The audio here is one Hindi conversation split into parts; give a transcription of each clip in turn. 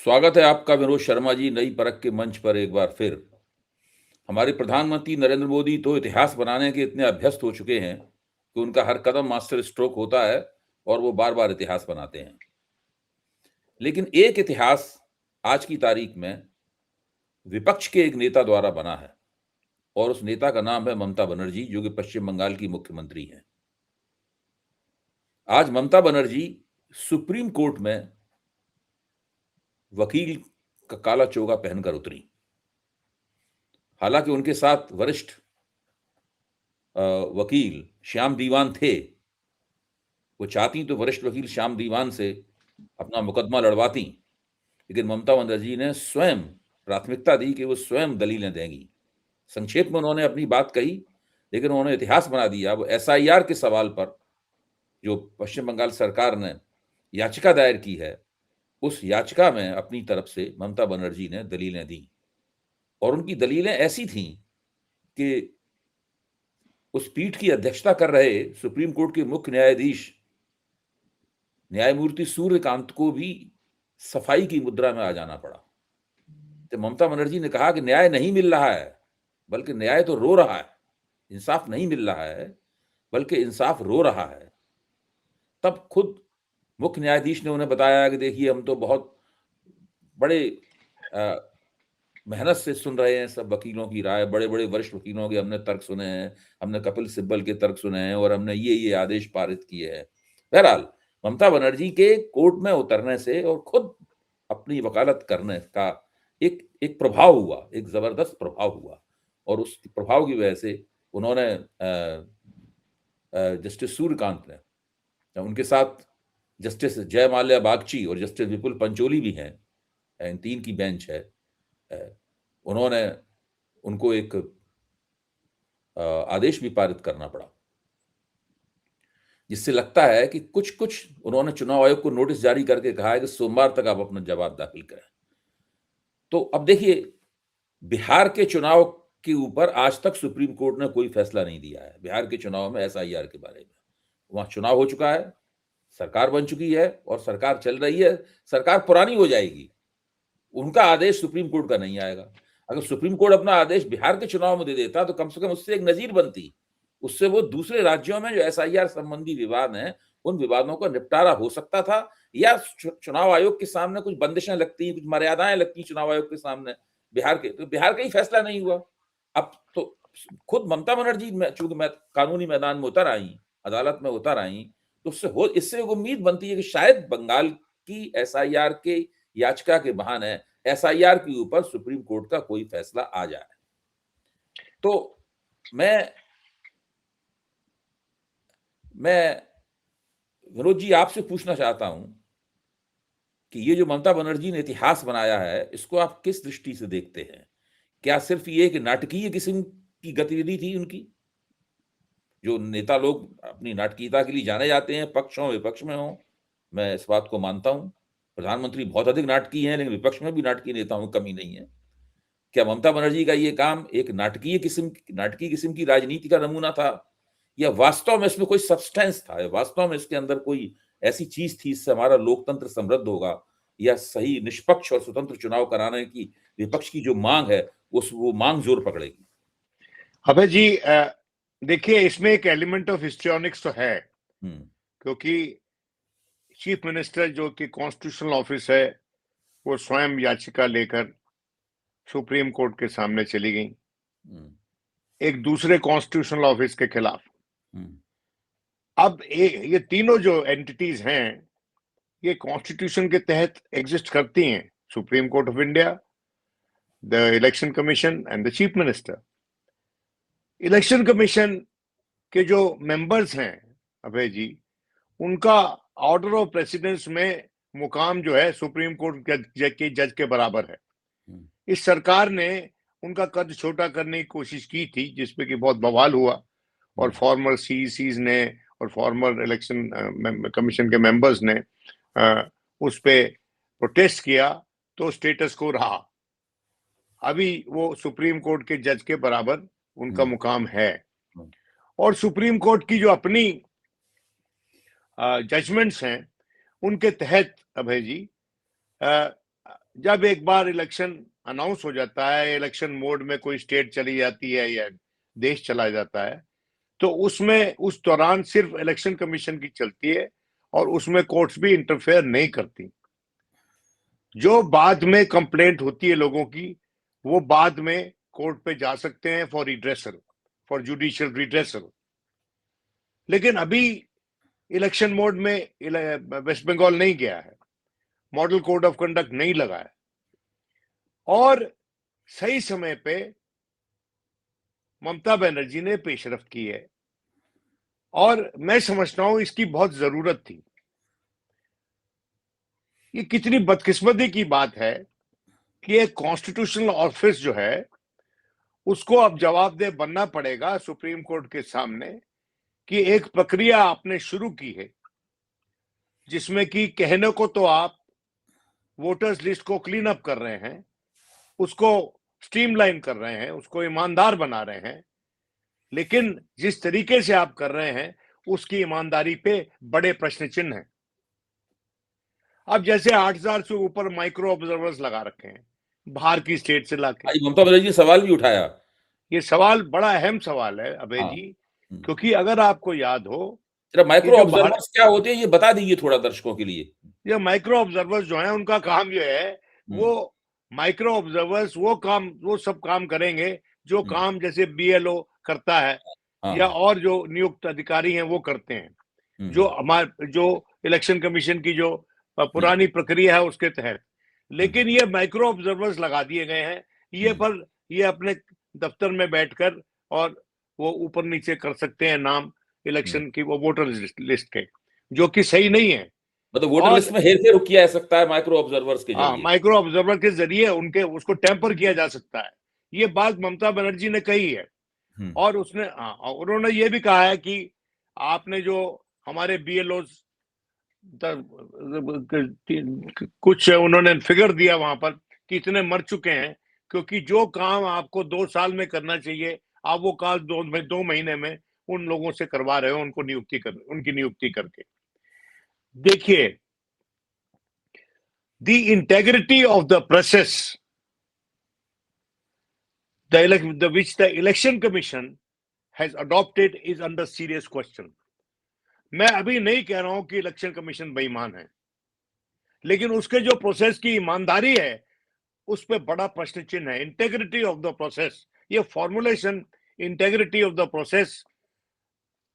स्वागत है आपका विनोद शर्मा जी नई परख के मंच पर एक बार फिर। हमारे प्रधानमंत्री नरेंद्र मोदी तो इतिहास बनाने के इतने अभ्यस्त हो चुके हैं कि उनका हर कदम मास्टर स्ट्रोक होता है और वो बार-बार इतिहास बनाते हैं। लेकिन एक इतिहास आज की तारीख में विपक्ष के एक नेता द्वारा बना है और उस नेता का नाम है ममता बनर्जी, जो कि पश्चिम बंगाल की मुख्यमंत्री हैं। आज ममता बनर्जी सुप्रीम कोर्ट में वकील का काला चोगा पहनकर उतरी। हालांकि उनके साथ वरिष्ठ वकील श्याम दीवान थे। वो चाहती तो वरिष्ठ वकील श्याम दीवान से अपना मुकदमा लड़वाती, लेकिन ममता बनर्जी ने स्वयं प्राथमिकता दी कि वो स्वयं दलीलें देंगी। संक्षेप में उन्होंने अपनी बात कही, लेकिन उन्होंने इतिहास बना दिया। वो एसआईआर के सवाल पर जो पश्चिम बंगाल सरकार ने याचिका दायर की है, उस याचिका में अपनी तरफ से ममता बनर्जी ने दलीलें दी और उनकी दलीलें ऐसी थीं कि उस पीठ की अध्यक्षता कर रहे सुप्रीम कोर्ट के मुख्य न्यायाधीश न्यायमूर्ति सूर्यकांत को भी सफाई की मुद्रा में आ जाना पड़ा। तो ममता बनर्जी ने कहा कि न्याय नहीं मिल रहा है, बल्कि न्याय तो रो रहा है। इंसाफ नहीं मिल रहा है, बल्कि इंसाफ रो रहा है। तब खुद मुख्य न्यायाधीश ने उन्हें बताया कि देखिए, हम तो बहुत बड़े मेहनत से सुन रहे हैं सब वकीलों की राय, बड़े-बड़े वरिष्ठ वकीलों के हमने तर्क सुने हैं, हमने कपिल सिब्बल के तर्क सुने हैं और हमने ये आदेश पारित किए हैं। बहरहाल, ममता बनर्जी के कोर्ट में उतरने से और खुद अपनी वकालत करने का एक प्रभाव हुआ, एक ज़बरदस्त प्रभाव हुआ और उस प्रभाव की वजह से उन्होंने जस्टिस सूर्यकांत ने, उनके साथ जस्टिस जयमाल्या बागची और जस्टिस विपुल पंचोली भी हैं, इन 3 की बेंच है। उन्होंने उनको एक आदेश भी पारित करना पड़ा, जिससे लगता है कि कुछ उन्होंने चुनाव आयोग को नोटिस जारी करके कहा है कि सोमवार तक आप अपना जवाब दाखिल करें। तो अब देखिए, बिहार के चुनाव के ऊपर आज तक सुप्रीम कोर्ट ने कोई फैसला नहीं दिया है। बिहार के चुनाव में एसआईआर के बारे में, वहां चुनाव हो चुका है, सरकार बन चुकी है और सरकार चल रही है। सरकार पुरानी हो जाएगी, उनका आदेश सुप्रीम कोर्ट का नहीं आएगा। अगर सुप्रीम कोर्ट अपना आदेश बिहार के चुनाव में दे देता तो कम से कम उससे एक नजीर बनती। उससे वो दूसरे राज्यों में जो एसआईआर संबंधी विवाद हैं, उन विवादों का निपटारा हो सकता था, या चुनाव आयोग के सामने कुछ बंदिशें लगती, कुछ मर्यादाएं लगती चुनाव आयोग के सामने। बिहार का ही फैसला नहीं हुआ। अब तो खुद ममता बनर्जी चूंकि मैं कानूनी मैदान में उतर आई, अदालत में उतर आई, तो इससे एक उम्मीद बनती है कि शायद बंगाल की एसआईआर के याचिका के बहाने एसआईआर के ऊपर सुप्रीम कोर्ट का कोई फैसला आ जाए। तो मैं विनोद जी आपसे पूछना चाहता हूं कि ये जो ममता बनर्जी ने इतिहास बनाया है, इसको आप किस दृष्टि से देखते हैं? क्या सिर्फ ये कि नाटकीय किस्म की गतिविधि थी उनकी? जो नेता लोग अपनी नाटकीयता के लिए जाने जाते हैं, पक्ष हों विपक्ष में हों, मैं इस बात को मानता हूं। प्रधानमंत्री बहुत अधिक नाटकीय हैं, लेकिन विपक्ष में भी नाटकीय नेताओं की कमी नहीं है। क्या ममता बनर्जी का ये काम एक नाटकीय किस्म की राजनीति का नमूना था, या वास्तव में इसमें कोई सब्सटेंस था, या वास्तव में इसके अंदर कोई ऐसी चीज थी इससे हमारा लोकतंत्र समृद्ध होगा, या सही निष्पक्ष और स्वतंत्र चुनाव कराने की विपक्ष की जो मांग है वो मांग जोर पकड़ेगी? अभय जी, देखिए, इसमें एक एलिमेंट ऑफ हिस्ट्रियोनिक्स तो है, क्योंकि चीफ मिनिस्टर जो कि कॉन्स्टिट्यूशनल ऑफिस है, वो स्वयं याचिका लेकर सुप्रीम कोर्ट के सामने चली गई एक दूसरे कॉन्स्टिट्यूशनल ऑफिस के खिलाफ। अब ये तीनों जो एंटिटीज हैं, ये कॉन्स्टिट्यूशन के तहत एग्जिस्ट करती हैं, supreme court of India, the election commission and the chief minister. Election commission के जो मेंबर्स हैं अभय जी, उनका ऑर्डर ऑफ प्रेसिडेंस में मुकाम जो है सुप्रीम कोर्ट के जज के बराबर है। इस सरकार ने उनका कद छोटा करने की कोशिश की थी, जिसपे कि बहुत बवाल हुआ और फॉर्मर सीईसीज ने और फॉर्मर इलेक्शन कमीशन के मेंबर्स ने उस पे प्रोटेस्ट किया, तो स्टेटस को रहा। अभी वो सुप्रीम कोर्ट के जज के बराबर उनका मुकाम है और सुप्रीम कोर्ट की जो अपनी जजमेंट्स हैं, उनके तहत अभय जी जब एक बार इलेक्शन अनाउंस हो जाता है, इलेक्शन मोड में कोई स्टेट चली जाती है या देश चला जाता है, तो उसमें उस दौरान सिर्फ इलेक्शन कमीशन की चलती है और उसमें कोर्ट्स भी इंटरफेयर नहीं करती। जो बाद में कंप्लेंट होती है लोगों की, वो बाद में कोर्ट पे जा सकते हैं for redressal, for judicial redressal. लेकिन अभी इलेक्शन मोड में वेस्ट बंगाल नहीं गया है, मॉडल कोड ऑफ कंडक्ट नहीं लगा है, और सही समय पे ममता बनर्जी ने पेशरफ्त की है, और मैं समझता हूं इसकी बहुत जरूरत थी। ये कितनी बदकिस्मती की बात है कि एक कॉन्स्टिट्यूशनल ऑफिस जो है उसको अब जवाबदेह बनना पड़ेगा सुप्रीम कोर्ट के सामने कि एक प्रक्रिया आपने शुरू की है जिसमें कि कहने को तो आप वोटर्स लिस्ट को क्लीन अप कर रहे हैं, उसको स्ट्रीमलाइन कर रहे हैं, उसको ईमानदार बना रहे हैं, लेकिन जिस तरीके से आप कर रहे हैं उसकी ईमानदारी पे बड़े प्रश्न चिन्ह हैं। अब जैसे 8,000 से ऊपर माइक्रो ऑब्जर्वर्स लगा रखे हैं बाहर की स्टेट से लाके। आज ममता बनर्जी ने सवाल भी उठाया। ये सवाल बड़ा अहम सवाल है अभय हाँ। जी, क्योंकि अगर आपको याद हो जरा कि माइक्रो जो बाहर ऑब्जर्वर्स क्या होते हैं ये बता दीजिए थोड़ा दर्शकों के लिए। ये माइक्रो ऑब्जर्वर्स जो हैं उनका काम ये है, वो माइक्रो ऑब्जर्वर्स वो सब काम करेंगे जो काम जैसे बीएलओ करता है हाँ, या हाँ। और जो नियुक्त अधिकारी हैं वो करते हैं, जो इलेक्शन कमीशन की जो पुरानी प्रक्रिया है उसके तहत। लेकिन ये माइक्रो ऑब्जर्वर्स लगा दिए गए हैं, ये अपने दफ्तर में बैठकर और वो ऊपर नीचे कर सकते हैं नाम इलेक्शन की, वो वोटर लिस्ट के, जो कि सही नहीं है। मतलब वोटर और लिस्ट में हेरफेर किया जा सकता है माइक्रो ऑब्जर्वर्स के जरिए। माइक्रो ऑब्जर्वर के जरिए उसको टेम्पर किया जा सकता है। ये बात ममता बनर्जी ने कही है, और उन्होंने ये भी कहा है कि आपने जो हमारे बीएलओ कुछ उन्होंने फिगर दिया वहां पर कि इतने मर चुके हैं, क्योंकि जो काम आपको 2 साल में करना चाहिए आप वो काम 2 महीने में उन लोगों से करवा रहे हो, उनकी नियुक्ति करके। देखिए, the integrity of the process which the election commission has adopted is under serious question. मैं अभी नहीं कह रहा हूं कि इलेक्शन कमीशन बेईमान है, लेकिन उसके जो प्रोसेस की ईमानदारी है उस पर बड़ा प्रश्न चिन्ह है। इंटेग्रिटी ऑफ द प्रोसेस, ये formulation integrity of the process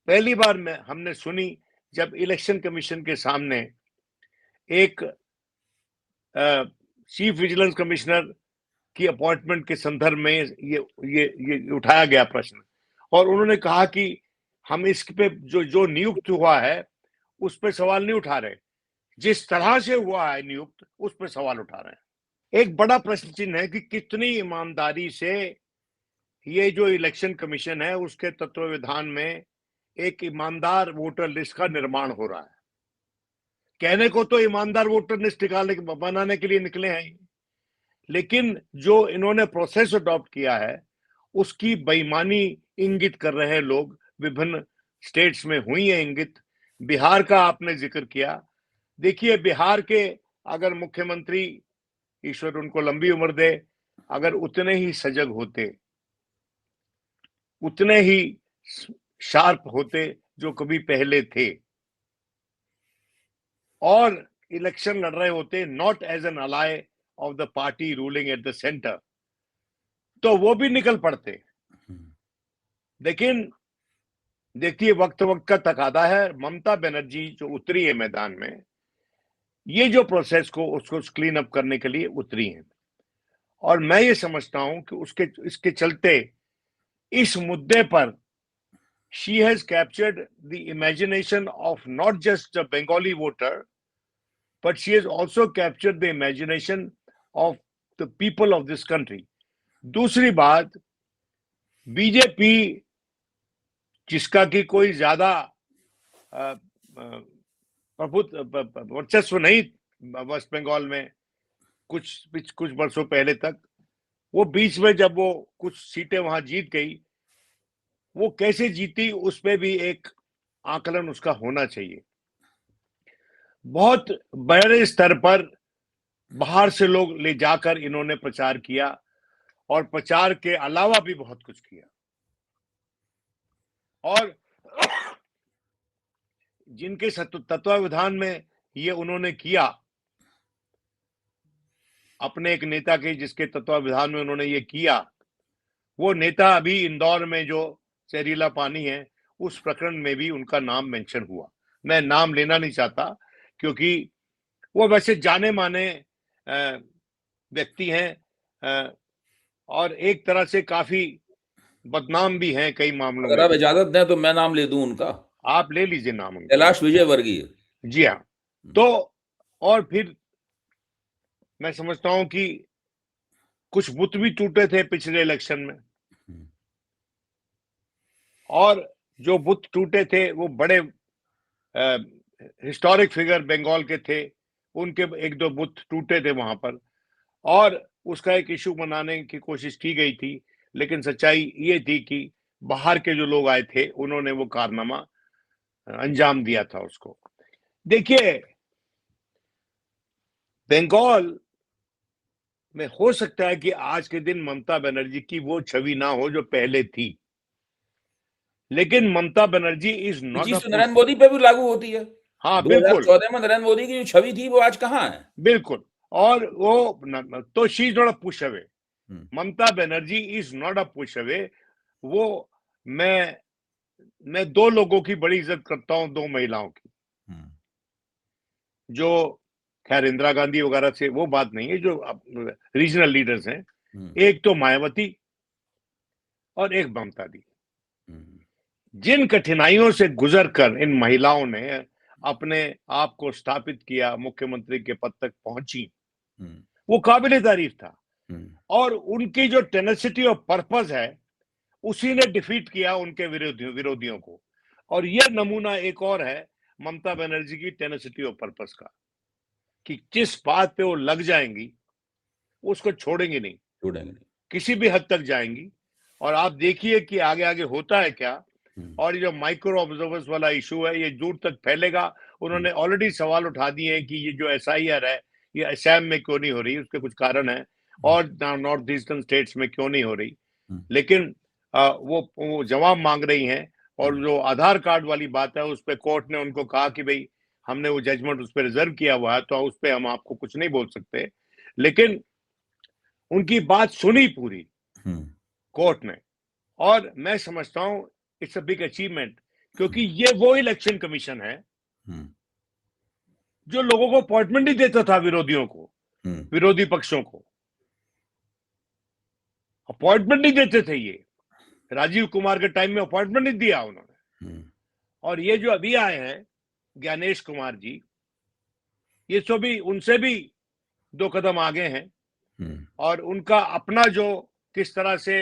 पहली बार में हमने सुनी जब इलेक्शन कमीशन के सामने एक चीफ विजिलेंस कमिश्नर की अपॉइंटमेंट के संदर्भ में ये उठाया गया प्रश्न, और उन्होंने कहा कि हम इस पे जो नियुक्त हुआ है उस पर सवाल नहीं उठा रहे, जिस तरह से हुआ है नियुक्त उस पर सवाल उठा रहे हैं। एक बड़ा प्रश्न चिन्ह है कि कितनी ईमानदारी से ये जो इलेक्शन कमीशन है उसके तत्वावधान में एक ईमानदार वोटर लिस्ट का निर्माण हो रहा है। कहने को तो ईमानदार वोटर लिस्ट बनाने के लिए निकले हैं, लेकिन जो इन्होंने प्रोसेस अडॉप्ट किया है उसकी बेईमानी इंगित कर रहे हैं लोग। विभिन्न स्टेट्स में हुई है इंगित। बिहार का आपने जिक्र किया, देखिए बिहार के अगर मुख्यमंत्री, ईश्वर उनको लंबी उम्र दे, अगर उतने ही सजग होते, उतने ही शार्प होते जो कभी पहले थे, और इलेक्शन लड़ रहे होते not as an ally of the party ruling at the centre, तो वो भी निकल पड़ते। लेकिन देखिए वक्त का तकादा है। ममता बनर्जी जो उतरी है मैदान में, ये जो प्रोसेस को उसको क्लीन अप करने के लिए उतरी है, और मैं ये समझता हूं कि इसके चलते इस मुद्दे पर she has captured the imagination of not just the Bengali voter, but she has also captured the imagination of the people of this country. दूसरी बात, बीजेपी जिसका कि कोई ज्यादा वर्चस्व नहीं वेस्ट बंगाल में कुछ वर्षों पहले तक, वो बीच में जब वो कुछ सीटें वहां जीत गई, वो कैसे जीती उस पे भी एक आकलन उसका होना चाहिए। बहुत बड़े स्तर पर बाहर से लोग ले जाकर इन्होंने प्रचार किया और प्रचार के अलावा भी बहुत कुछ किया। और जिनके तत्वावधान में ये उन्होंने किया, अपने एक नेता के जिसके तत्वावधान में उन्होंने ये किया, वो नेता अभी इंदौर में जो जहरीला पानी है, उस प्रकरण में भी उनका नाम मेंशन हुआ। मैं नाम लेना नहीं चाहता क्योंकि वो वैसे जाने माने व्यक्ति हैं और एक तरह से काफी बदनाम भी हैं कई मामलों अगर में। आप इजाजत दें तो मैं नाम ले दूं उनका। आप ले लीजिए नाम उनका। कैलाश विजयवर्गीय। जी हाँ। तो और फिर मैं समझता हूं कि कुछ बुत भी टूटे थे पिछले इलेक्शन में, और जो बुत टूटे थे वो बड़े हिस्टोरिक फिगर बंगाल के थे, उनके एक दो बुत टूटे थे वहां पर, और उसका एक इशू बनाने की कोशिश की गई थी। लेकिन सच्चाई ये थी कि बाहर के जो लोग आए थे उन्होंने वो कारनामा अंजाम दिया था उसको। देखिए, बंगाल में हो सकता है कि आज के दिन ममता बनर्जी की वो छवि ना हो जो पहले थी, लेकिन ममता बनर्जी इज ये नॉट चीज अ तो नरेंद्र मोदी पे भी लागू होती है। हाँ बिल्कुल 2014 में नरेंद्र मोदी की जो छवि थी वो आज कहाँ है? बिल्कुल। और वो तो she is not a push away. Mamata Banerjee is not a push away. वो मैं दो लोगों की बड़ी इज्जत करता हूं, दो महिलाओं की, जो खैर इंदिरा गांधी वगैरह से वो बात नहीं है, जो रीजनल लीडर्स हैं, एक तो मायावती और एक ममता दी। जिन कठिनाइयों से गुजर कर इन महिलाओं ने अपने आप को स्थापित किया, मुख्यमंत्री के पद तक पहुंची, वो काबिले तारीफ था। और उनकी जो टेनेसिटी ऑफ पर्पस है, उसी ने डिफीट किया उनके विरोधियों को। और यह नमूना एक और है ममता बनर्जी की टेनेसिटी ऑफ पर्पस का, कि जिस बात पे वो लग जाएंगी उसको छोड़ेंगे नहीं, किसी भी हद तक जाएंगी। और आप देखिए कि आगे आगे होता है क्या। और ये जो माइक्रो ऑब्जर्वर्स वाला इशू है, ये दूर तक फैलेगा। उन्होंने ऑलरेडी सवाल उठा दिए हैं कि ये जो SIR है, ये असम में क्यों नहीं हो रही, उसके कुछ कारण है, और नॉर्थ ईस्टर्न स्टेट्स में क्यों नहीं हो रही। लेकिन वो जवाब मांग रही हैं। और जो आधार कार्ड वाली बात है, उस पर कोर्ट ने उनको कहा कि भाई हमने वो जजमेंट उस पर रिजर्व किया हुआ है, तो उस पर हम आपको कुछ नहीं बोल सकते। लेकिन उनकी बात सुनी पूरी कोर्ट ने, और मैं समझता हूं इट्स अ बिग अचीवमेंट, क्योंकि ये वो इलेक्शन कमीशन है जो लोगों को अपॉइंटमेंट नहीं देता था, विरोधियों को, विरोधी पक्षों को अपॉइंटमेंट नहीं देते थे। ये राजीव कुमार के टाइम में अपॉइंटमेंट नहीं दिया उन्होंने। और ये जो अभी आए हैं ज्ञानेश कुमार जी, ये तो भी उनसे भी 2 कदम आगे हैं। और उनका अपना जो किस तरह से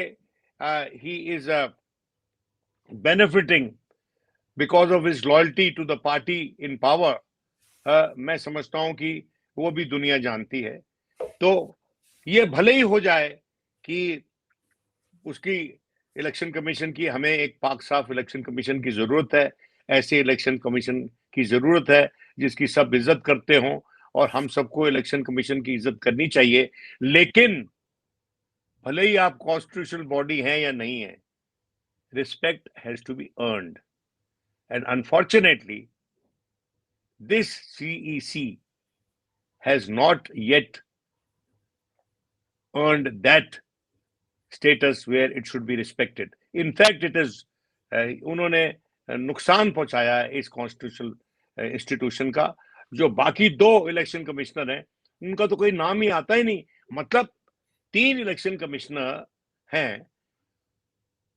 ही is benefiting because of his loyalty to the party in power, मैं समझता हूं कि वो भी दुनिया जानती है। तो ये भले ही हो जाए कि उसकी इलेक्शन कमीशन की, हमें एक पाक साफ इलेक्शन कमीशन की जरूरत है। ऐसे इलेक्शन कमीशन की जरूरत है जिसकी सब इज्जत करते हों, और हम सबको इलेक्शन कमीशन की इज्जत करनी चाहिए। लेकिन भले ही आप कॉन्स्टिट्यूशनल बॉडी हैं या नहीं है, respect has to be earned. And unfortunately this CEC has not yet earned that status where it should be respected. In fact, it is उन्होंने नुकसान पहुंचाया है इस कॉन्स्टिट्यूशनल इंस्टीट्यूशन का। जो बाकी 2 इलेक्शन कमिश्नर हैं, उनका तो कोई नाम ही आता ही नहीं। मतलब 3 इलेक्शन कमिश्नर हैं,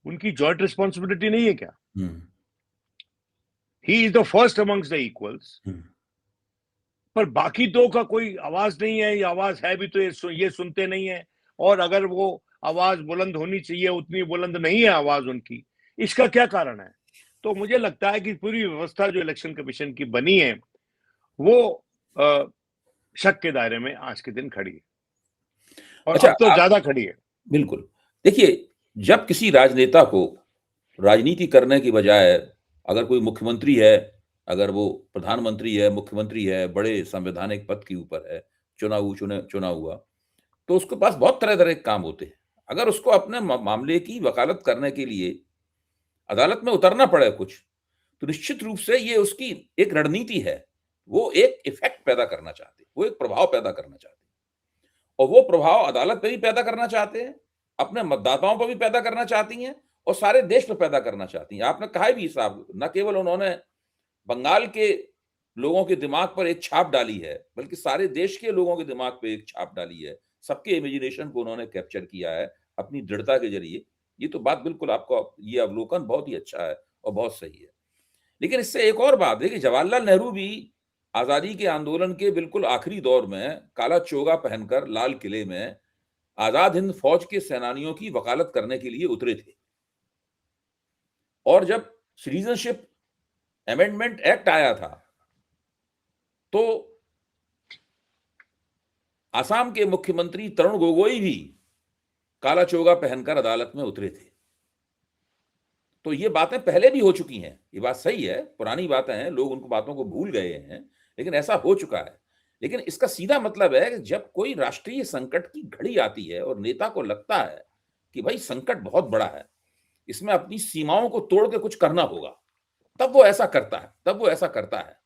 उनकी जॉइंट रिस्पॉन्सिबिलिटी नहीं है क्या? He is the first amongst the equals. पर बाकी 2 का कोई आवाज नहीं है, या आवाज है भी तो ये सुनते नहीं है। और अगर वो आवाज बुलंद होनी चाहिए, उतनी बुलंद नहीं है आवाज उनकी। इसका क्या कारण है? तो मुझे लगता है कि पूरी व्यवस्था जो इलेक्शन कमीशन की बनी है, वो शक के दायरे में आज के दिन खड़ी है, और अच्छा, अब तो ज्यादा खड़ी है। बिल्कुल। देखिए, जब किसी राजनेता को राजनीति करने की बजाय, अगर कोई मुख्यमंत्री है, अगर वो प्रधानमंत्री है, मुख्यमंत्री है, बड़े संवैधानिक पद के ऊपर है, चुनाव हुआ, तो उसके पास बहुत तरह-तरह के काम होते हैं। अगर उसको अपने मामले की वकालत करने के लिए अदालत में उतरना पड़े कुछ, तो निश्चित रूप से ये उसकी एक रणनीति है। वो एक इफ़ेक्ट पैदा करना चाहते हैं, वो एक प्रभाव पैदा करना चाहते हैं और वो प्रभाव अदालत पे भी पैदा करना चाहते हैं, अपने मतदाताओं पर भी पैदा करना चाहती हैं और सारे देश पे पैदा करना चाहती हैं। आपने कहा भी साहब, न केवल उन्होंने बंगाल के लोगों के दिमाग पर एक छाप डाली है, बल्कि सारे देश के लोगों के दिमाग पे एक छाप डाली है। सबके इमेजिनेशन को उन्होंने कैप्चर किया है अपनी दृढ़ता के ज़रिए। ये तो बात बिल्कुल आपको ये अवलोकन बहुत ही अच्छा है और बहुत सही है। लेकिन इससे एक और बात है कि जवाहरलाल नेहरू भी आज़ादी के आंदोलन के बिल्कुल आखिरी दौर में काला चोगा पहनकर लाल किले में आज़ाद हिंद फौज के सेनानियों की वकालत करने के लिए उतरे थे। और जब सिटीजनशिप अमेंडमेंट एक्ट आया था, तो असम के मुख्यमंत्री तरुण गोगोई भी काला चोगा पहनकर अदालत में उतरे थे। तो ये बातें पहले भी हो चुकी हैं। ये बात सही है, पुरानी बातें हैं, लोग उनको बातों को भूल गए हैं, लेकिन ऐसा हो चुका है। लेकिन इसका सीधा मतलब है कि जब कोई राष्ट्रीय संकट की घड़ी आती है और नेता को लगता है कि भाई संकट बहुत बड़ा है, इसमें अपनी सीमाओं को तोड़ के कुछ करना होगा, तब वो ऐसा करता है।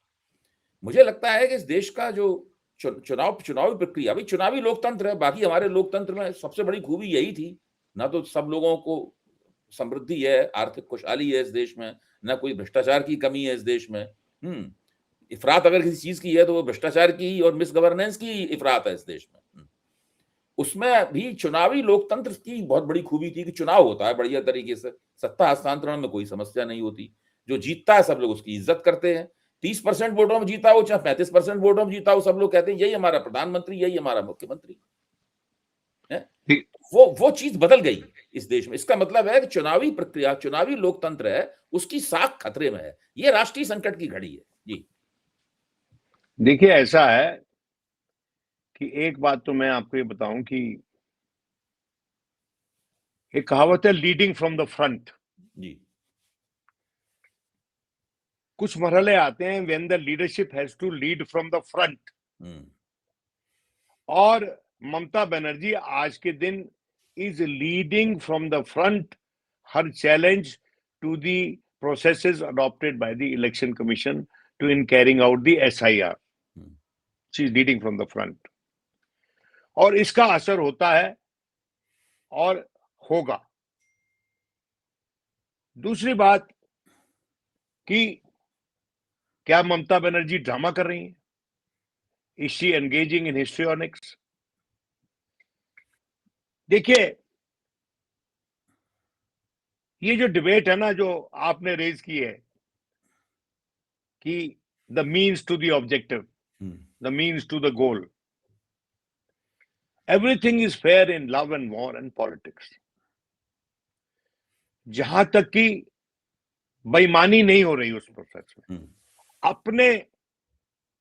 मुझे लगता है कि इस देश का जो चुनावी प्रक्रिया, भाई चुनावी लोकतंत्र है, बाकी हमारे लोकतंत्र में सबसे बड़ी खूबी यही थी, ना तो सब लोगों को समृद्धि है, आर्थिक खुशहाली है इस देश में, ना कोई भ्रष्टाचार की कमी है इस देश में। इफरात अगर किसी चीज की है तो वो भ्रष्टाचार की और मिस गवर्नेंस की इफरात है इस देश में। उसमें भी चुनावी लोकतंत्र की बहुत बड़ी खूबी थी कि चुनाव होता है बढ़िया तरीके से, सत्ता हस्तांतरण में कोई समस्या नहीं होती, जो जीतता है सब लोग उसकी इज्जत करते हैं। 30% वोटों में जीता हो चाहे 35% वोटों में जीता हो, सब लोग कहते हैं यही हमारा प्रधानमंत्री, यही हमारा मुख्यमंत्री है। वो चीज बदल गई इस देश में। इसका मतलब है कि चुनावी प्रक्रिया, चुनावी लोकतंत्र है, उसकी साख खतरे में है। ये राष्ट्रीय संकट की घड़ी है। जी देखिए, ऐसा है कि एक बात तो मैं आपको ये बताऊं कि एक कहावत है, लीडिंग फ्रॉम द फ्रंट। जी कुछ मरहले आते हैं when the leadership has to lead from the front, और ममता बनर्जी आज के दिन is leading from the front हर challenge to the processes adopted by the election commission to in carrying out the SIR. She is leading from the front. और इसका असर होता है और होगा। दूसरी बात कि क्या ममता बनर्जी ड्रामा कर रही है? Is she engaging in histrionics? देखिए, ये जो डिबेट है ना जो आपने रेज की है कि the means to the objective, the means to the goal, everything is fair in love and war and politics. जहां तक कि बेईमानी नहीं हो रही उस प्रोसेस में, अपने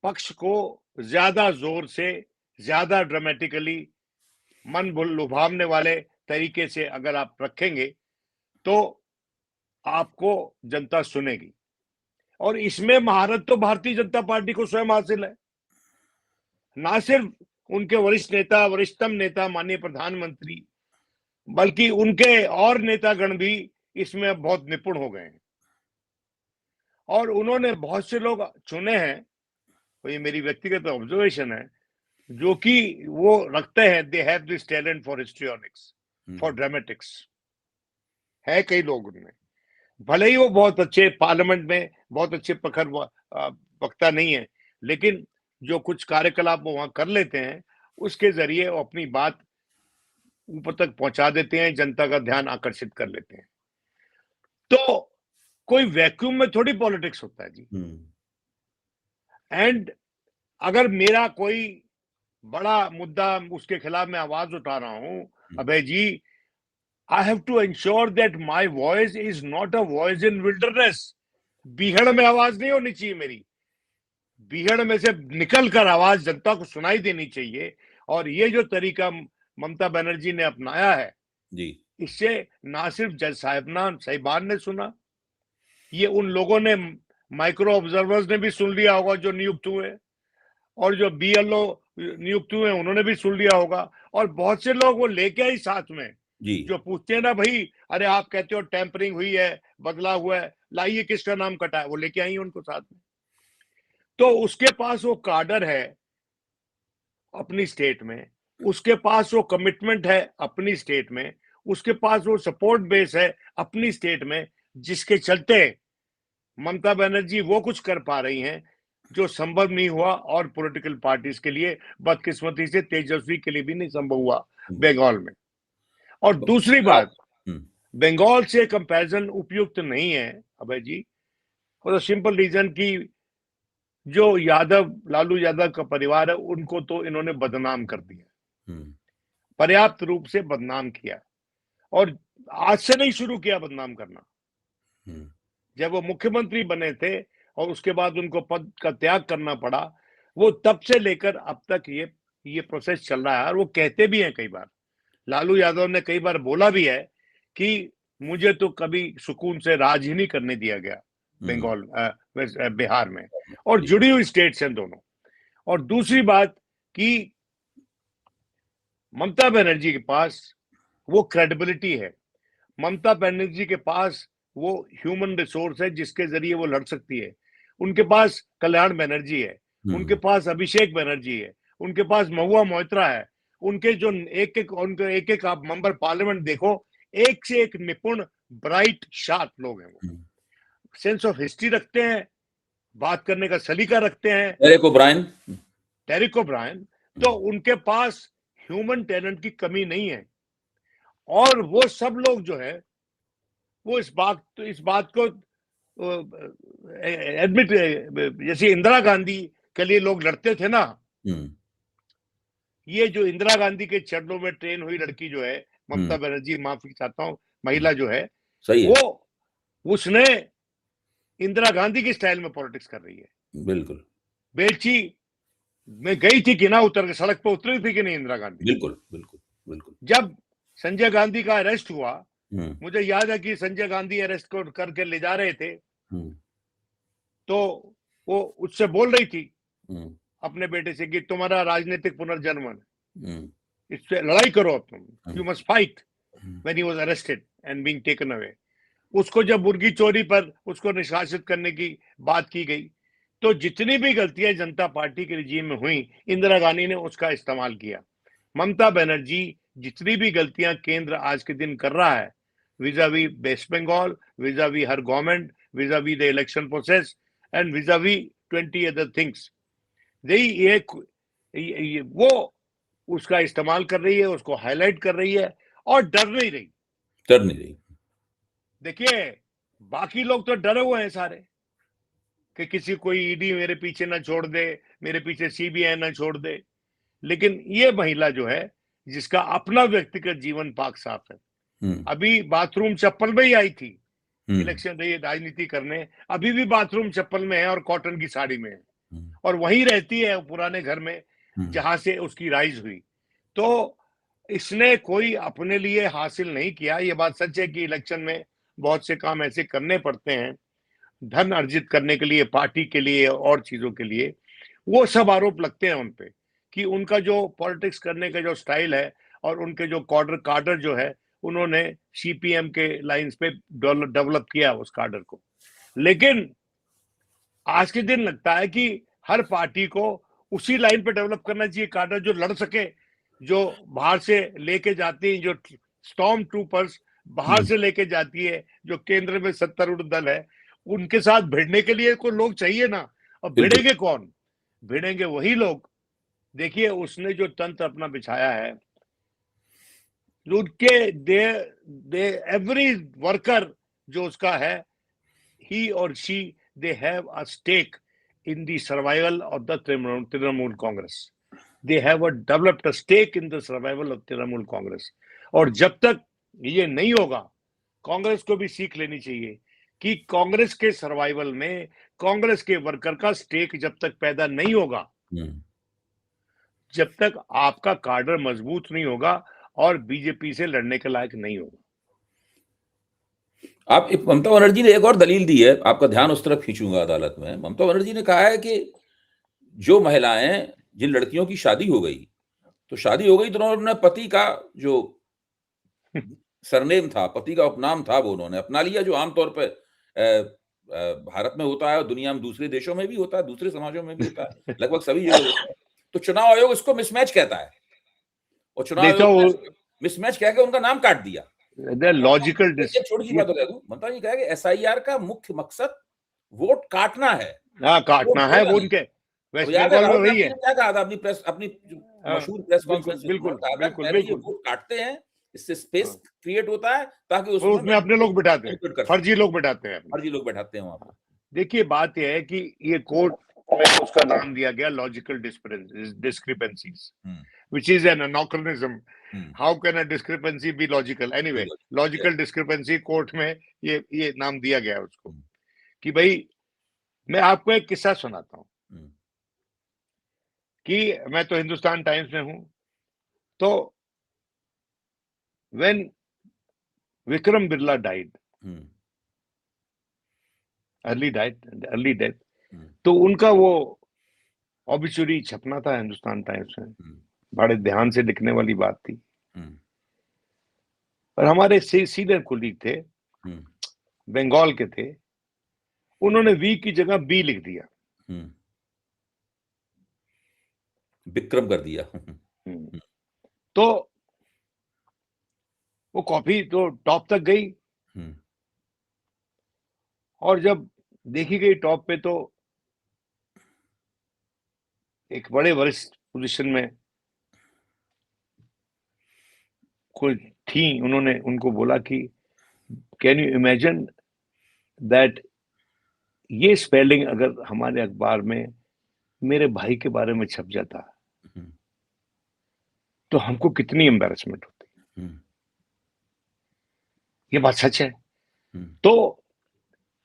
पक्ष को ज्यादा जोर से, ज्यादा ड्रामेटिकली, मन लुभावने वाले तरीके से अगर आप रखेंगे तो आपको जनता सुनेगी। और इसमें महारत तो भारतीय जनता पार्टी को स्वयं हासिल है। ना सिर्फ उनके वरिष्ठ नेता, वरिष्ठतम नेता माननीय प्रधानमंत्री, बल्कि उनके और नेतागण भी इसमें बहुत निपुण हो गए हैं और उन्होंने बहुत से लोग चुने हैं, तो ये मेरी व्यक्तिगत ऑब्जर्वेशन है, जो कि वो रखते हैं, they have this talent for histrionics, for dramatics. है कई लोग उनमें, भले ही वो बहुत अच्छे पार्लियामेंट में बहुत अच्छे प्रखर वक्ता नहीं है, लेकिन जो कुछ कार्यकलाप वो वहां कर लेते हैं उसके जरिए वो अपनी बात ऊपर तक पहुंचा देते हैं, जनता का ध्यान आकर्षित कर लेते हैं। तो कोई वैक्यूम में थोड़ी पॉलिटिक्स होता है जी। एंड अगर मेरा कोई बड़ा मुद्दा उसके खिलाफ मैं आवाज उठा रहा हूं, अभय जी, I have to ensure that my voice is not a voice in wilderness. बीहड़ में आवाज नहीं होनी चाहिए मेरी, बीहड़ में से निकलकर आवाज जनता को सुनाई देनी चाहिए। और ये जो तरीका ममता बनर्जी ने अपनाया है जी, इससे ना सिर्फ जज साहिबान ने सुना, ये उन लोगों ने, माइक्रो ऑब्जर्वर्स ने भी सुन लिया होगा जो नियुक्त हुए, और जो BLO नियुक्त हुए उन्होंने भी सुन लिया होगा, और बहुत से लोग वो लेके आई साथ में, जो पूछते हैं ना भाई, अरे आप कहते हो टेम्परिंग हुई है, बदला हुआ है, लाइए किसका नाम कटा है, वो लेके आई उनको साथ में। तो उसके पास वो कार्डर है अपनी स्टेट में, उसके पास वो कमिटमेंट है अपनी स्टेट में, उसके पास वो सपोर्ट बेस है अपनी स्टेट में, जिसके चलते ममता बनर्जी वो कुछ कर पा रही हैं जो संभव नहीं हुआ और पॉलिटिकल पार्टीज के लिए, बदकिस्मती से तेजस्वी के लिए भी नहीं संभव हुआ बंगाल में। और दूसरी बात, बंगाल से कंपैरिजन उपयुक्त नहीं है अभय जी, फॉर द सिंपल रीजन कि जो लालू यादव का परिवार है उनको तो इन्होंने बदनाम कर दिया, पर्याप्त रूप से बदनाम किया, और आज से नहीं शुरू किया बदनाम करना। जब वो मुख्यमंत्री बने थे और उसके बाद उनको पद का त्याग करना पड़ा, वो तब से लेकर अब तक ये प्रोसेस चल रहा है। और वो कहते भी हैं कई बार, लालू यादव ने कई बार बोला भी है कि मुझे तो कभी सुकून से राज ही नहीं करने दिया गया बिहार में, और जुड़ी हुई स्टेट्स हैं दोनों। और दूसरी बात कि ममता बनर्जी के पास वो क्रेडिबिलिटी है, ममता बनर्जी के पास वो ह्यूमन रिसोर्स है जिसके जरिए वो लड़ सकती है। उनके पास कल्याण बनर्जी है, उनके पास अभिषेक बनर्जी है, उनके पास महुआ मोइत्रा है, उनके जो एक एक आप मेंबर पार्लियामेंट देखो, एक से एक निपुण ब्राइट शार्प लोग हैं। वो सेंस ऑफ हिस्ट्री रखते हैं, बात करने का सलीका रखते हैं, डेरेक ओब्रायन। तो उनके पास ह्यूमन टैलेंट की कमी नहीं है। और वो सब लोग जो है वो इस बात को एडमिट, जैसे इंदिरा गांधी के लिए लोग लड़ते थे ना, ये जो इंदिरा गांधी के चरणों में ट्रेन हुई लड़की जो है ममता बनर्जी, माफी चाहता हूं, महिला जो है, वो उसने इंदिरा गांधी की स्टाइल में पॉलिटिक्स कर रही है। बिल्कुल। बेलची में गई थी कि ना, उतर के सड़क पर उतरी थी कि नहीं इंदिरा गांधी? बिल्कुल बिल्कुल बिल्कुल। जब संजय गांधी का अरेस्ट हुआ, मुझे याद है कि संजय गांधी अरेस्ट को करके ले जा रहे थे, तो वो उससे बोल रही थी अपने बेटे से कि तुम्हारा राजनीतिक पुनर्जन्म है, इससे लड़ाई करो अब तुम, you must fight, when he was arrested and being taken away. उसको जब मुर्गी चोरी पर उसको निष्कासित करने की बात की गई, तो जितनी भी गलतियां जनता पार्टी के रिजीम में हुई, इंदिरा गांधी ने उसका इस्तेमाल किया। ममता बनर्जी जितनी भी गलतियां केंद्र आज के दिन कर रहा है vis a vis West Bengal, vis a vis her government, vis a vis the election process and vis a vis 20 other things, वो उसका इस्तेमाल कर रही है, उसको हाईलाइट कर रही है और डर नहीं रही। देखिए, बाकी लोग तो डरे हुए हैं सारे कि किसी कोई ईडी मेरे पीछे ना छोड़ दे, मेरे पीछे सीबीआई ना छोड़ दे। लेकिन ये महिला जो है, जिसका अपना व्यक्तिगत जीवन पाक साफ है, अभी बाथरूम चप्पल में ही आई थी इलेक्शन राजनीति करने, अभी भी बाथरूम चप्पल में है और कॉटन की साड़ी में है, और वहीं रहती है पुराने घर में जहां से उसकी राइज हुई। तो इसने कोई अपने लिए हासिल नहीं किया। ये बात सच है कि इलेक्शन में बहुत से काम ऐसे करने पड़ते हैं धन अर्जित करने के लिए, पार्टी के लिए और चीजों के लिए। वो सब आरोप लगते हैं उन पे कि उनका जो पॉलिटिक्स करने का जो स्टाइल है और उनके जो कार्डर जो है, उन्होंने सीपीएम के लाइंस पे डेवलप किया उस कार्डर को। लेकिन आज के दिन लगता है कि हर पार्टी को उसी लाइन पे डेवलप करना चाहिए कार्डर, जो लड़ सके, जो बाहर से लेके जाती है, जो स्टॉर्म ट्रूपर्स बाहर से लेके जाती है, जो केंद्र में सत्तारूढ़ दल है, उनके साथ भिड़ने के लिए कोई लोग चाहिए ना। और भिड़ेंगे कौन? भिड़ेंगे वही लोग। देखिए, उसने जो तंत्र अपना बिछाया है, उनके एवरी वर्कर जो उसका है, he or she, they have a stake in the survival of the Trinamool Congress. They have developed a stake in the survival of Trinamool Congress. और जब तक ये नहीं होगा, कांग्रेस को भी सीख लेनी चाहिए कि कांग्रेस के सर्वाइवल में कांग्रेस के वर्कर का स्टेक जब तक पैदा नहीं होगा, जब तक आपका कार्डर मजबूत नहीं होगा और बीजेपी से लड़ने के लायक नहीं होगा। आप ममता बनर्जी ने एक और दलील दी है, आपका ध्यान उस तरफ खींचूंगा अदालत में। ममता बनर्जी ने कहा है कि जो महिलाएं जिन लड़कियों की शादी हो गई, तो शादी हो गई तो उन्होंने पति का जो सरनेम था, पति का उपनाम था, वो उन्होंने अपना लिया, जो आमतौर पे भारत में होता है और दुनिया में दूसरे देशों में भी होता है, दूसरे समाजों में भी होता है, लगभग सभी जगह होता है। तो चुनाव आयोग इसको मिसमैच कहता है और चुनाव देखो आयोग ने मिसमैच कह के उनका नाम काट दिया। लॉजिकल एक छोटी सी बात बता दूं, ममता जी कहा कि एसआईआर का मुख्य मकसद वोट काटना है, हाँ काटना है, वो नहीं। उनके तो वेस्ट याद है बंगाल में राहुल वही गांधी है। ने क्या कहा था अपनी हाँ, मशहूर प्रेस बिल्कुल कॉन्फ्रेंस में, बिल्कुल उन्होंने कहा था कि बिल्कुल पहले ये बिल्कुल वोट काटते हैं, इससे हाँ, स्पेस क्रिएट होता है ताकि वो उसमें उसमें अपने लोग बिठाते हैं, मैनिपुलेट कर फर्जी सकें, लोग बिठाते हैं अपने। फर्जी लोग बैठाते हैं वहां पे। देखिए बात यह है कि ये कोर्ट में उसका नाम दिया गया logical discrepancies, which is an anachronism. How can a discrepancy be logical? Anyway, logical discrepancy court में ये नाम दिया गया है उसको कि भाई मैं आपको एक किस्सा सुनाता हूं कि मैं तो हिंदुस्तान टाइम्स में हूं, तो when Vikram Birla died, early death, तो उनका वो ऑबिचुरी छपना था हिंदुस्तान टाइम्स में, बड़े ध्यान से लिखने वाली बात थी। और हमारे सीनियर कोलीग थे, बंगाल के थे, उन्होंने वी की जगह बी लिख दिया, विक्रम कर दिया। तो वो कॉपी तो टॉप तक गई, और जब देखी गई टॉप पे तो एक बड़े वरिष्ठ पोजीशन में कोई थी, उन्होंने उनको बोला कि कैन यू इमेजिन दैट ये स्पेलिंग अगर हमारे अखबार में मेरे भाई के बारे में छप जाता तो हमको कितनी एम्बैरेसमेंट होती। ये बात सच है। तो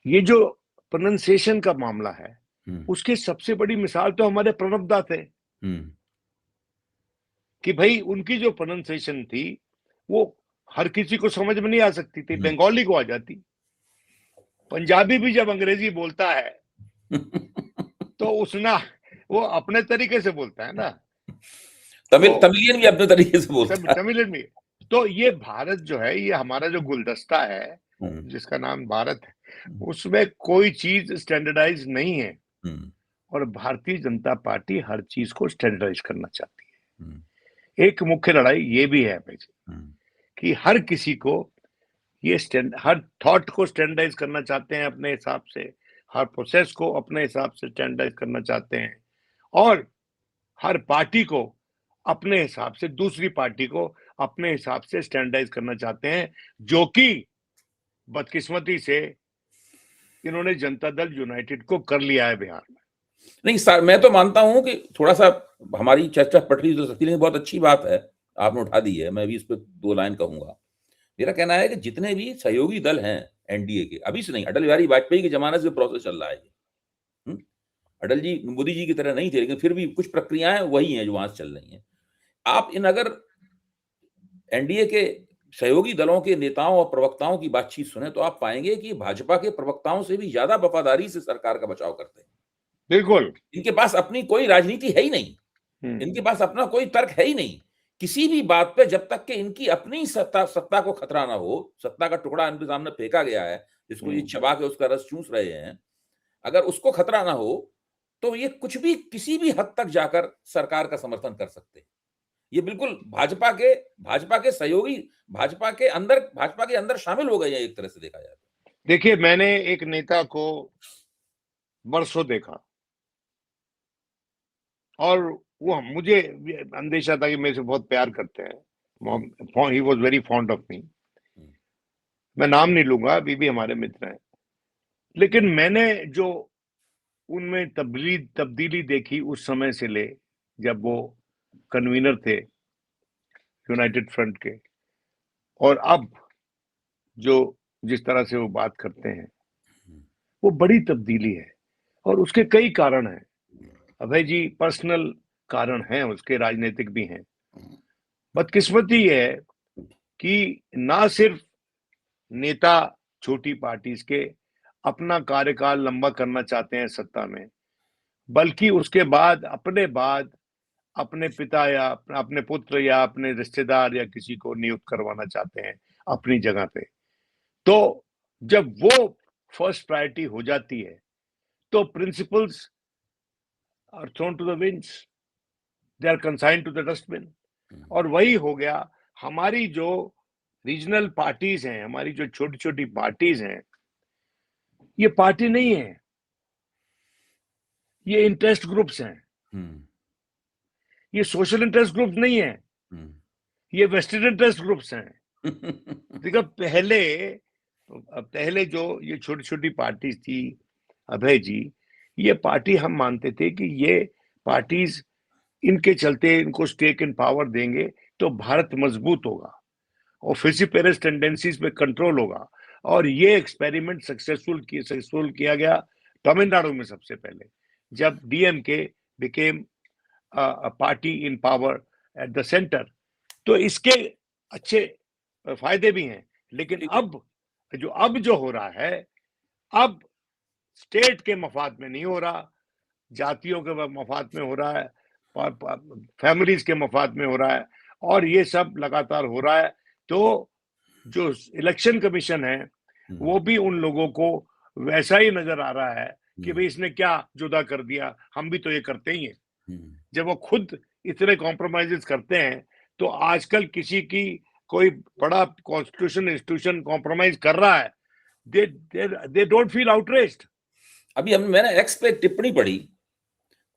ये जो प्रोनाउंसिएशन का मामला है, उसकी सबसे बड़ी मिसाल तो हमारे प्रणब दा थे कि भाई उनकी जो प्रोनाउंसिएशन थी वो हर किसी को समझ में नहीं आ सकती थी, बंगाली को आ जाती। पंजाबी भी जब अंग्रेजी बोलता है तो उसना वो अपने तरीके से बोलता है ना, तमिलियन भी अपने तरीके से बोलता है। तमिलियन भी। तो ये भारत जो है, ये हमारा जो गुलदस्ता है जिसका नाम भारत है, उसमें कोई चीज स्टैंडर्डाइज नहीं है, और भारतीय जनता पार्टी हर चीज को स्टैंडर्डाइज करना चाहती है। एक मुख्य लड़ाई ये भी है भाई कि हर किसी को ये हर थॉट को स्टैंडर्डाइज करना चाहते हैं अपने हिसाब से, हर प्रोसेस को अपने हिसाब से स्टैंडर्डाइज करना चाहते हैं, और हर पार्टी को अपने हिसाब से, दूसरी पार्टी को अपने हिसाब से स्टैंडर्डाइज करना चाहते हैं, जो कि बदकिस्मती से इन्होंने जनता दल यूनाइटेड को कर लिया है बिहार में। नहीं, मैं तो मानता हूं कि थोड़ा सा हमारी चर्चा पट रही तो सकती, लेकिन बहुत अच्छी बात है आपने उठा दी है, मैं भी इस पर 2 लाइन कहूंगा। मेरा कहना है कि जितने भी सहयोगी दल हैं एनडीए के, अभी से नहीं, अटल बिहारी वाजपेयी के जमाने से प्रोसेस चल रहा है। अटल जी मोदी जी की तरह नहीं थे, लेकिन फिर भी कुछ प्रक्रियाएं वही हैं जो वहां से चल रही हैं। आप अगर एनडीए के सहयोगी दलों के नेताओं और प्रवक्ताओं की बातचीत सुने तो आप पाएंगे कि भाजपा के प्रवक्ताओं से भी ज्यादा वफादारी से सरकार का बचाव करते हैं। बिल्कुल, इनके पास अपनी कोई राजनीति है ही नहीं, इनके पास अपना कोई तर्क है ही नहीं किसी भी बात पे, जब तक कि इनकी अपनी सत्ता को खतरा ना हो, सत्ता का टुकड़ा इनके सामने फेंका गया है जिसको ये चबा के उसका रस चूस रहे हैं, अगर उसको खतरा ना हो तो ये कुछ भी किसी भी हद तक जाकर सरकार का समर्थन कर सकते हैं। ये बिल्कुल भाजपा के सहयोगी, भाजपा के अंदर शामिल हो गए हैं एक तरह से देखा जाए। देखिए मैंने एक नेता को बरसों देखा और वो मुझे अंदेशा था कि मेरे से बहुत प्यार करते हैं। He was very fond of me. मैं नाम नहीं लूंगा, अभी भी हमारे मित्र हैं, लेकिन मैंने जो उनमें तब्दीली देखी उस समय से ले, जब वो कन्वीनर थे यूनाइटेड फ्रंट के, और अब जो जिस तरह से वो बात करते हैं, वो बड़ी तब्दीली है, और उसके कई कारण हैं अभय जी, पर्सनल कारण हैं उसके, राजनीतिक भी हैं। बदकिस्मती है कि ना सिर्फ नेता छोटी पार्टीज के अपना कार्यकाल लंबा करना चाहते हैं सत्ता में, बल्कि उसके बाद अपने बाद अपने पिता या अपने पुत्र या अपने रिश्तेदार या किसी को नियुक्त करवाना चाहते हैं अपनी जगह पे, तो जब वो फर्स्ट प्रायोरिटी हो जाती है तो principles are thrown to the winds, they are consigned to the dustbin. और वही हो गया। हमारी जो रीजनल पार्टीज हैं, हमारी जो छोटी छोटी पार्टीज हैं, ये पार्टी नहीं है, ये इंटरेस्ट ग्रुप्स हैं। ये सोशल इंटरेस्ट ग्रुप नहीं है, ये वेस्टेड इंटरेस्ट ग्रुप्स हैं। देखो पहले जो ये छोटी छोटी पार्टीज थी अभय जी, ये पार्टी हम मानते थे कि ये पार्टीज, इनके चलते इनको स्टेक इन पावर देंगे तो भारत मजबूत होगा और फिजिपेरस टेंडेंसीज पे कंट्रोल होगा। और ये एक्सपेरिमेंट सक्सेसफुल किया गया तमिलनाडु में सबसे पहले, जब DMK became a party in power eight the centre. तो इसके अच्छे फायदे भी हैं, लेकिन अब जो हो रहा है, अब स्टेट के मफाद में नहीं हो रहा, जातियों के मफाद में हो रहा है, फैमिलीज के मफाद में हो रहा है, और ये सब लगातार हो रहा है। तो जो इलेक्शन कमीशन है वो भी उन लोगों को वैसा ही नजर आ रहा है कि भाई इसने क्या जुदा कर दिया, हम भी तो ये करते ही हैं। जब वो खुद इतने कॉम्प्रोमाइजेस करते हैं, तो आजकल किसी की कोई बड़ा कॉन्स्टिट्यूशन इंस्टीट्यूशन कॉम्प्रोमाइज कर रहा है, दे डोंट फील आउटरेज्ड। अभी मैंने एक्स पे एक टिप्पणी पढ़ी,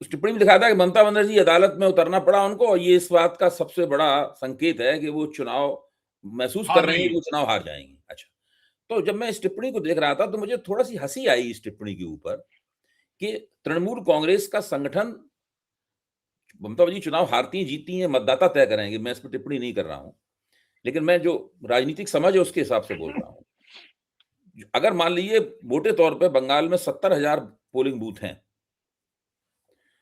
उस टिप्पणी में लिखा था कि ममता बनर्जी अदालत में उतरना पड़ा उनको, और ये इस बात का सबसे बड़ा संकेत है कि वो चुनाव महसूस कर रहे हैं कि वो चुनाव हार जाएंगे। अच्छा, तो जब मैं इस टिप्पणी को देख रहा था तो मुझे थोड़ा सी हंसी आई इस टिप्पणी के ऊपर कि तृणमूल कांग्रेस का संगठन, ममता बनर्जी चुनाव हारती हैं जीतती हैं मतदाता तय करेंगे, मैं इस पर टिप्पणी नहीं कर रहा हूं, लेकिन मैं जो राजनीतिक समझ है उसके हिसाब से बोल रहा हूं। अगर मान लीजिए मोटे तौर पे बंगाल में 70,000 पोलिंग बूथ हैं,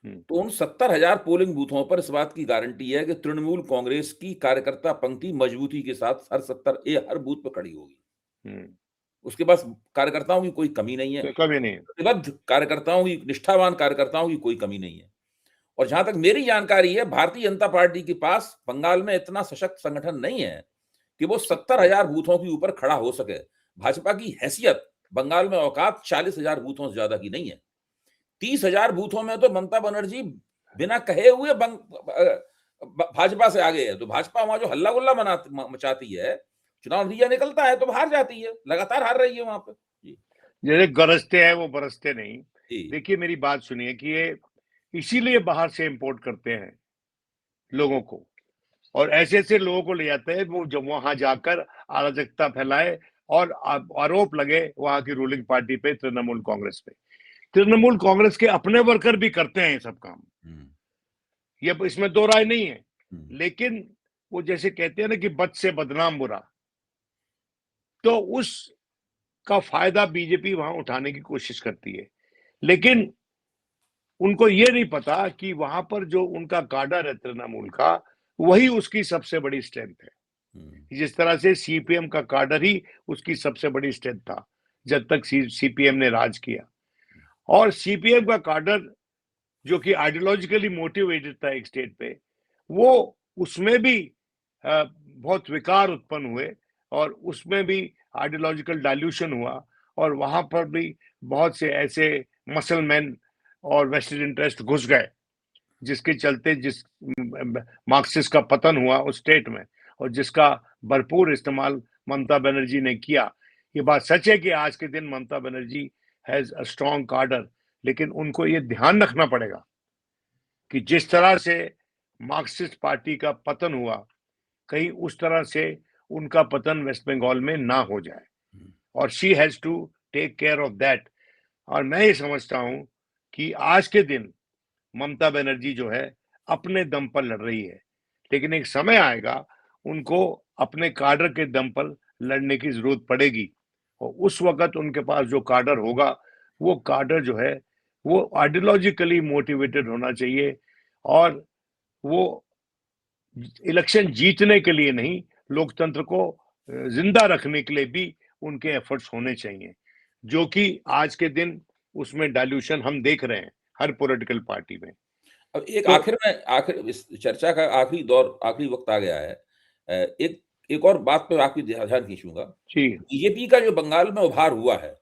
तो उन 70,000 पोलिंग बूथों पर इस बात की गारंटी है कि तृणमूल कांग्रेस की कार्यकर्ता पंक्ति मजबूती के साथ हर बूथ पर खड़ी होगी। उसके पास कार्यकर्ताओं की कोई कमी नहीं है, कमी नहीं है, प्रतिबद्ध कार्यकर्ताओं की, निष्ठावान कार्यकर्ताओं की कोई कमी नहीं है। और जहां तक मेरी जानकारी है, भारतीय जनता पार्टी के पास बंगाल में इतना सशक्त संगठन नहीं है कि वो 70,000 बूथों के ऊपर खड़ा हो सके। भाजपा की हैसियत बंगाल में औकात 40,000 बूथों से ज्यादा की नहीं है। 30,000 बूथों में तो ममता बनर्जी बिना कहे हुए भाजपा से आगे है। तो भाजपा वहां जो हल्ला गुल्ला मचाती है, चुनाव नतीजा निकलता है तो हार जाती है, लगातार हार रही है वहां पे। जैसे गरजते हैं वो बरसते नहीं। देखिए मेरी बात सुनिए कि ये इसीलिए बाहर से इंपोर्ट करते हैं लोगों को, और ऐसे ऐसे लोगों को ले जाते हैं वो जब वहां जाकर अराजकता फैलाए और आरोप लगे वहां की रूलिंग पार्टी पे, तृणमूल कांग्रेस पे। तृणमूल कांग्रेस के अपने वर्कर भी करते हैं ये सब काम, ये इसमें दो राय नहीं है। लेकिन वो जैसे कहते हैं ना कि बद से बदनाम बुरा, तो उस का फायदा बीजेपी वहां उठाने की कोशिश करती है। लेकिन उनको ये नहीं पता कि वहां पर जो उनका काडर है तृणमूल का, वही उसकी सबसे बड़ी स्ट्रेंथ है। जिस तरह से सीपीएम का काडर ही उसकी सबसे बड़ी स्ट्रेंथ था जब तक सीपीएम ने राज किया। और सीपीएम का काडर जो कि आइडियोलॉजिकली मोटिवेटेड था एक स्टेट पे, वो उसमें भी बहुत विकार उत्पन्न हुए और उसमें भी आइडियोलॉजिकल डाइल्यूशन हुआ, और वहां पर भी बहुत से ऐसे मसलमैन और वेस्टेड इंटरेस्ट घुस गए, जिसके चलते जिस मार्क्सिस्ट का पतन हुआ उस स्टेट में, और जिसका भरपूर इस्तेमाल ममता बनर्जी ने किया। ये बात सच है कि आज के दिन Mamata Banerjee has a strong कार्डर, लेकिन उनको ये ध्यान रखना पड़ेगा कि जिस तरह से मार्क्सिस्ट पार्टी का पतन हुआ, कहीं उस तरह से उनका पतन वेस्ट बंगाल में ना हो जाए, और she has to take care of that. और मैं ये समझता हूं कि आज के दिन ममता बनर्जी जो है अपने दम पर लड़ रही है, लेकिन एक समय आएगा उनको अपने काडर के दम पर लड़ने की जरूरत पड़ेगी, और उस वक्त उनके पास जो काडर होगा, वो काडर जो है वो आइडियोलॉजिकली मोटिवेटेड होना चाहिए, और वो इलेक्शन जीतने के लिए नहीं, लोकतंत्र को जिंदा रखने के लिए भी उनके एफर्ट्स होने चाहिए, जो कि आज के दिन उसमें डाइल्यूशन हम देख रहे हैं हर पॉलिटिकल पार्टी में। अब एक तो आखिर इस चर्चा का आखिरी दौर, आखिरी वक्त आ गया है। एक एक और बात पे आपकी ध्यान खींचूंगा। जी बीजेपी का जो बंगाल में उभार हुआ है,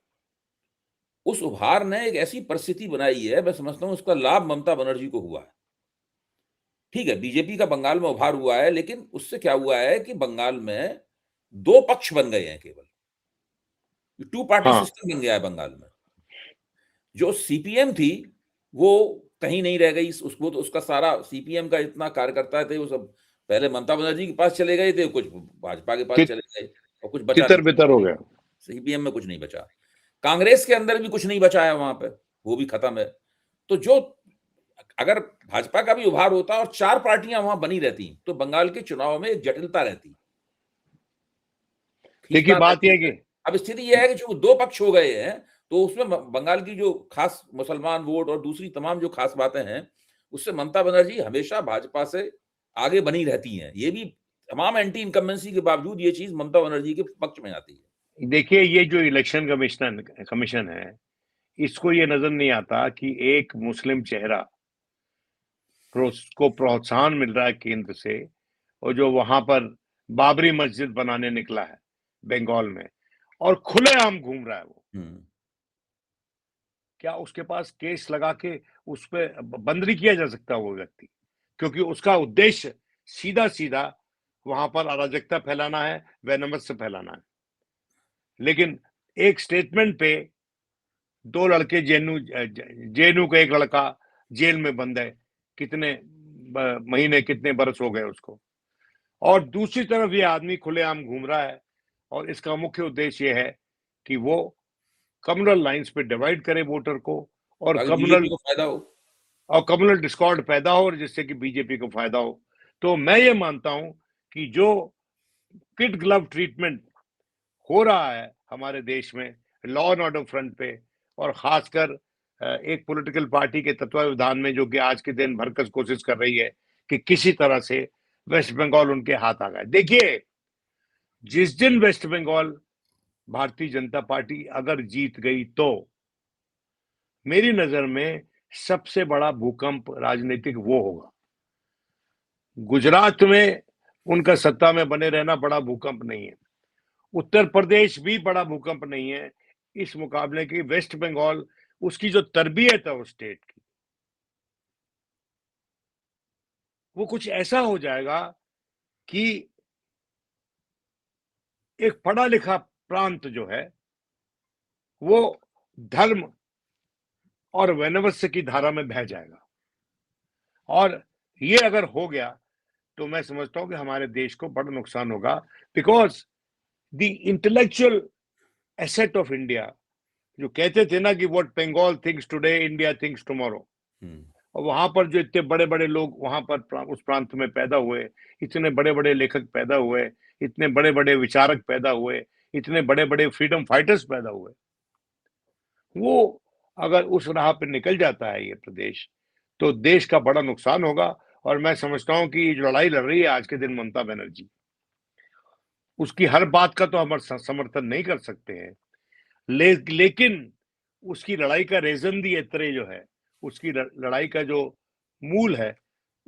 उस उभार ने एक ऐसी परिस्थिति बनाई है, मैं समझता हूं उसका लाभ ममता बनर्जी को हुआ है। ठीक है, बीजेपी का बंगाल में उभार हुआ है, लेकिन उससे क्या हुआ है कि बंगाल में दो पक्ष बन गए हैं केवल। टू पार्टी हाँ सिस्टम बन गया है बंगाल में। जो सीपीएम थी, वो कहीं नहीं रह गई। उसको तो उसका सारा सीपीएम का इतना कार्यकर्ता थे, वो सब पहले ममता बनर्जी के पास चले गए थे, कुछ भाजपा के पास ति, चले गए और कुछ बचा तितर नहीं। बितर हो गया। सीपीएम में कुछ नहीं बचा। कांग्रेस के अंदर भी कुछ नहीं बचा है वहां पे, वो भी खत्म है। तो जो अगर भाजपा का भी उभार होता और चार पार्टियां वहां बनी रहती, तो बंगाल के चुनाव में एक जटिलता रहती, देखिए खींचतान बात रहती। यह है कि अब स्थिति यह है कि जो दो पक्ष हो गए हैं, तो उसमें बंगाल की जो खास मुसलमान वोट और दूसरी तमाम जो खास बातें हैं, उससे ममता बनर्जी हमेशा भाजपा से आगे बनी रहती हैं। ये भी तमाम एंटी इनकम्बेंसी के बावजूद ये चीज ममता बनर्जी के पक्ष में आती है। देखिए ये जो इलेक्शन कमीशन है, इसको ये नजर नहीं आता कि एक मुस्लिम चेहरा को प्रोत्साहन मिल रहा है केंद्र से, और जो वहां पर बाबरी मस्जिद बनाने निकला है बंगाल में और खुलेआम घूम रहा है, वो क्या उसके पास केस लगा के उस पर बंद नहीं किया जा सकता वो व्यक्ति? क्योंकि उसका उद्देश्य सीधा सीधा वहां पर अराजकता फैलाना है, वैनमत्स्य फैलाना है। लेकिन एक स्टेटमेंट पे दो लड़के जेएनयू का एक लड़का जेल में बंद है, कितने महीने कितने बरस हो गए उसको, और दूसरी तरफ ये आदमी खुलेआम घूम रहा है, और इसका मुख्य उद्देश्य ये है कि वो कम्युनल लाइंस पे डिवाइड करे वोटर को, और ताकि बीजेपी को फायदा हो। कम्युनल डिस्कॉर्ड पैदा हो, और जिससे कि बीजेपी को फायदा हो। तो मैं ये मानता हूं कि जो किड ग्लव ट्रीटमेंट हो रहा है हमारे देश में लॉ एंड ऑर्डर फ्रंट पे, और खासकर एक पॉलिटिकल पार्टी के तत्वावधान में, जो कि आज के दिन भरकस कोशिश कर रही है कि किसी तरह से वेस्ट बंगाल उनके हाथ आ गए। देखिए, जिस दिन वेस्ट बंगाल भारतीय जनता पार्टी अगर जीत गई, तो मेरी नजर में सबसे बड़ा भूकंप राजनीतिक वो होगा। गुजरात में उनका सत्ता में बने रहना बड़ा भूकंप नहीं है, उत्तर प्रदेश भी बड़ा भूकंप नहीं है इस मुकाबले की। वेस्ट बंगाल, उसकी जो तरबियत है उस स्टेट की, वो कुछ ऐसा हो जाएगा कि एक पढ़ा लिखा प्रांत जो है, वो धर्म और वैनवस्य की धारा में बह जाएगा। और ये अगर हो गया, तो मैं समझता हूं कि हमारे देश को बड़ा नुकसान होगा, because the intellectual asset of India, जो कहते थे ना कि what Bengal thinks today India thinks tomorrow, और वहां पर जो इतने बड़े बड़े लोग वहां पर उस प्रांत में पैदा हुए, इतने बड़े बड़े लेखक पैदा हुए, इतने बड़े बड़े विचारक पैदा हुए, इतने बड़े बड़े फ्रीडम फाइटर्स पैदा हुए, वो अगर उस राह पर निकल जाता है ये प्रदेश, तो देश का बड़ा नुकसान होगा। और मैं समझता हूं कि जो लड़ाई लड़ रही है आज के दिन ममता बनर्जी, उसकी हर बात का तो हम समर्थन नहीं कर सकते हैं, लेकिन उसकी लड़ाई का रेजन दी एतरे जो है, उसकी लड़ाई का जो मूल है,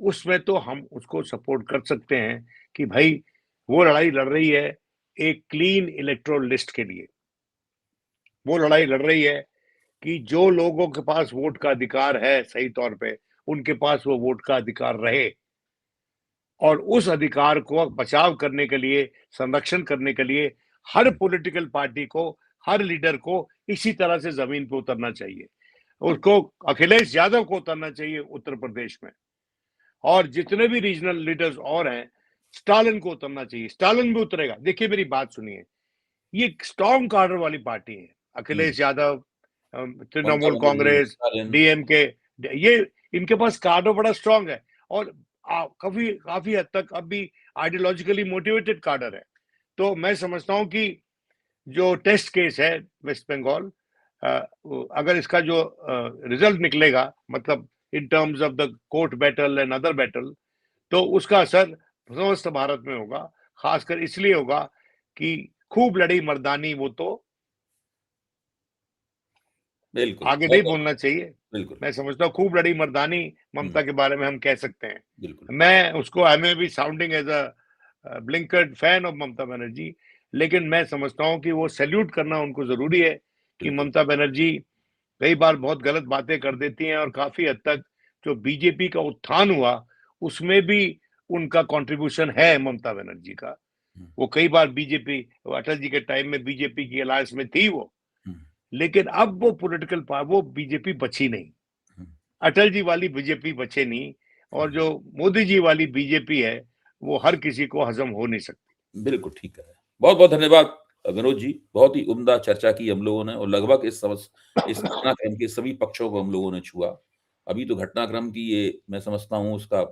उसमें तो हम उसको सपोर्ट कर सकते हैं कि भाई वो लड़ाई लड़ रही है एक क्लीन इलेक्टोरल लिस्ट के लिए। वो लड़ाई लड़ रही है कि जो लोगों के पास वोट का अधिकार है सही तौर पे, उनके पास वो वोट का अधिकार रहे, और उस अधिकार को बचाव करने के लिए, संरक्षण करने के लिए हर पॉलिटिकल पार्टी को, हर लीडर को इसी तरह से जमीन पर उतरना चाहिए। उसको अखिलेश यादव को उतरना चाहिए उत्तर प्रदेश में, और जितने भी रीजनल लीडर्स और हैं, स्टालिन को उतरना चाहिए। स्टालिन भी उतरेगा। देखिए मेरी बात सुनिए, ये स्ट्रॉन्ग कार्डर वाली पार्टी है, अखिलेश यादव, ममता तृणमूल बनर्जी, कांग्रेस, स्टालिन। डीएमके, ये इनके पास कार्डर बड़ा स्ट्रांग है, और काफी काफी हद तक अब भी आइडियोलॉजिकली मोटिवेटेड कार्डर है। तो मैं समझता हूं कि जो टेस्ट केस है वेस्ट बंगाल, अगर इसका जो रिजल्ट निकलेगा, मतलब in terms of the court battle and other battle, तो उसका असर समस्त भारत में होगा। खासकर इसलिए होगा कि खूब लड़ी मर्दानी वो तो बिल्कुल, आगे नहीं बहुत-बहुत बोलना चाहिए। बिल्कुल। मैं समझता हूँ खूब लड़ी मर्दानी ममता के बारे में हम कह सकते हैं। बिल्कुल। मैं उसको I may be sounding as a blinkered fan of Mamata Banerjee, लेकिन मैं समझता हूँ कि वो सैल्यूट करना उनको ज़रूरी है कि बिल्कुल। ममता बनर्जी कई बार बहुत गलत बातें कर देती हैं और काफ़ी हद तक जो बीजेपी का उत्थान हुआ, उसमें भी उनका कंट्रीब्यूशन है ममता बनर्जी का। हुँ, वो कई बार बीजेपी अटल जी के टाइम में बीजेपी की अलायंस में थी वो, हुँ, लेकिन अब वो पॉलिटिकल वो बीजेपी बची नहीं। हुँ, अटल जी वाली बीजेपी बचे नहीं और हुँ। जो मोदी जी वाली बीजेपी है, वो हर किसी को हज़म हो नहीं सकती। बिल्कुल ठीक है। बहुत-बहुत धन्यवाद विनोद जी। बहुत ही उम्दा चर्चा की हम लोगों ने और लगभग इस घटनाक्रम के सभी पक्षों को हम लोगों ने छुआ। अभी तो घटनाक्रम की ये मैं समझता हूँ उसका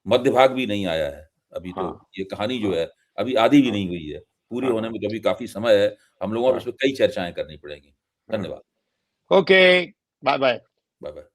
मध्य भाग भी नहीं आया है। अभी तो हाँ, ये कहानी जो हाँ, है अभी आधी भी हाँ, नहीं हुई है। पूरी हाँ, होने हाँ, में तो अभी काफ़ी समय है। हम लोगों को हाँ, इसमें कई चर्चाएँ करनी पड़ेंगी। हाँ। धन्यवाद। Okay, bye-bye. बाय-बाय।